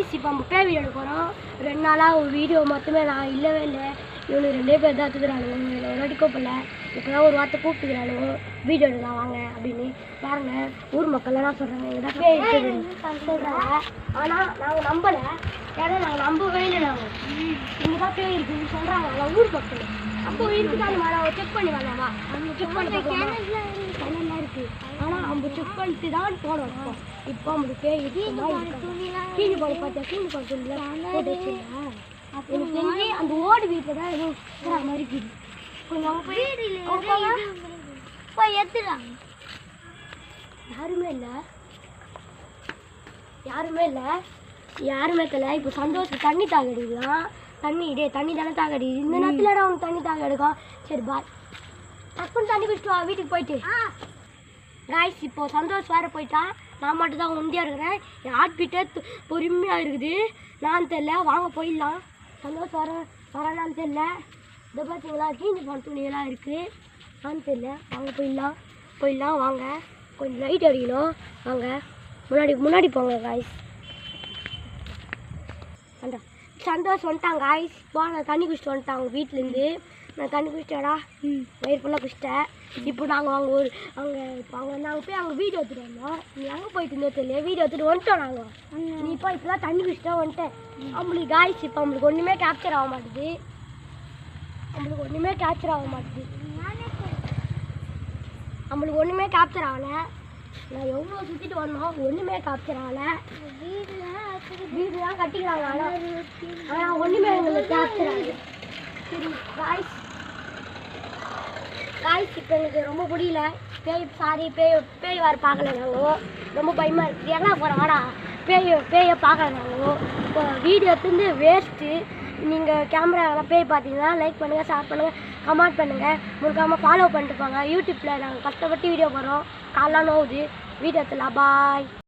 Guys இப்போ நம்ம பேய் வீடியோ எடுக்க போகிறோம். 2 நாளாக ஒரு வீடியோ மொத்தமே நான் இல்லவே இல்லை. இவனு 2 பேர் தான் எடுத்துக்கிறானுங்க. ஒரு வாட்டி கூப்பிடல, இப்போ தான் ஒரு வார்த்தை கூப்பிட்டுக்கிறானுங்க வீடியோ எடுக்கலாம் வாங்க அப்படின்னு. பாருங்க ஊர் மக்கள்லாம் சொல்கிறாங்க எங்கள் தான் பேய் இருக்குது சொல்கிறாங்க. ஆனால் நாங்கள் நம்பலை, ஏன்னா நாங்கள் நம்பவே இல்லை. நாங்கள் இங்கே தான் பேய் இருக்குதுன்னு சொல்கிறாங்க. ஆனால் ஊர் மக்கள் அப்போ இருக்குதான் மேடம் செக் பண்ணி வரலாமா? செக் பண்ணி கிணறுலாம் இருக்குது, ஆனால் நம்ம செக் பண்ணிட்டு தான் போனோம். இப்போ நம்மளுக்கு பேய் கீழே போட பார்த்தா கீழே போட போட்டு வச்சுருக்கேன். எனக்கு தெரிஞ்சு அந்த ஓடு வீட்டில் தான் எதுவும் மாதிரி இருக்குது. கொஞ்சம் போய் எடுத்துடலாம். யாருமே இல்லை, யாருமே தெரியல. இப்போ சந்தோஷம் தண்ணி தாக எடுக்கலாம். தண்ணி தானே தாக அடிக்குது. இந்த நேரத்தில் அவனுக்கு தண்ணி தாக எடுக்கும். சரி பாய், டக்குன்னு தண்ணி குடிச்சிட்டு வா வீட்டுக்கு போயிட்டு. காய்ஸ் இப்போ சந்தோஷ் வேறு போயிட்டான், நான் மட்டும் தான் ஒண்டியாக இருக்கிறேன். என் ஹார்ட்பீட்டே பொறுமையாக இருக்குது. நான் தெரியல, வாங்க போயிடலாம். சந்தோஷ் வரானான்னு தெரியல. இதை பார்த்தீங்களா கீழே போன துணியெல்லாம் இருக்குது. நான் தெரியல, வாங்க போயிடலாம் வாங்க. கொஞ்சம் லைட் அடிக்கணும் வாங்க. முன்னாடி போங்க காய்ஸ். அந்த சந்தோஷ் வந்துட்டாங்க காய்ஸ். இப்போ நான் தண்ணி குடிச்சிட்டு வந்துட்டேன் அவங்க வீட்டிலேருந்து. நான் தண்ணி குடிச்சிட்டேடா, வயிறு ஃபுல்லாக குடிச்சிட்டேன். இப்போ நாங்கள் இப்போ நாங்கள் போய் அங்கே வீடியோ எடுத்துகிட்டு வந்தோம். நீ எங்கே போயிட்டு இருந்தோ தெரியல, வீடியோ எடுத்துகிட்டு வந்துட்டோம் நாங்கள். நீ இப்போ தான் தண்ணி குடிச்சிட்டா வந்துட்டேன். நம்மளுக்கு காய்ஸ் இப்போ நம்மளுக்கு ஒன்றுமே கேப்சர் ஆக மாட்டேது. நம்மளுக்கு ஒன்றுமே கேப்சர் ஆகலை. நான் எவ்வளோ சுற்றிட்டு வந்தோம், ஒன்றுமே கேப்சர் ஆகலை. வீடு தான் கட்டிக்கிறாங்க, ஆனால் ஒன்றுமே எங்களுக்கு கேப்சர் ஆகுது. சரி காய்ஸ் இப்போ எனக்கு ரொம்ப பிடிக்கல. பேய் வேறு பார்க்கல. நாங்கள் ரொம்ப பயமாக இருக்குது. எங்கே போகிறோம் வாடா, பேயை பார்க்கல. நாங்கள் இப்போ வீடியோ எடுத்துருந்து வேஸ்ட்டு. நீங்கள் கேமராவில் பேய் பார்த்தீங்கன்னா லைக் பண்ணுங்கள், ஷேர் பண்ணுங்கள், கமெண்ட் பண்ணுங்கள். முழுக்காமல் ஃபாலோ பண்ணிட்டு போங்க. யூடியூப்பில் நாங்கள் கஷ்டப்பட்டு வீடியோ போடுறோம். காலைலாம் நோவுது. வீடியோ எடுத்துலாம். பாய்.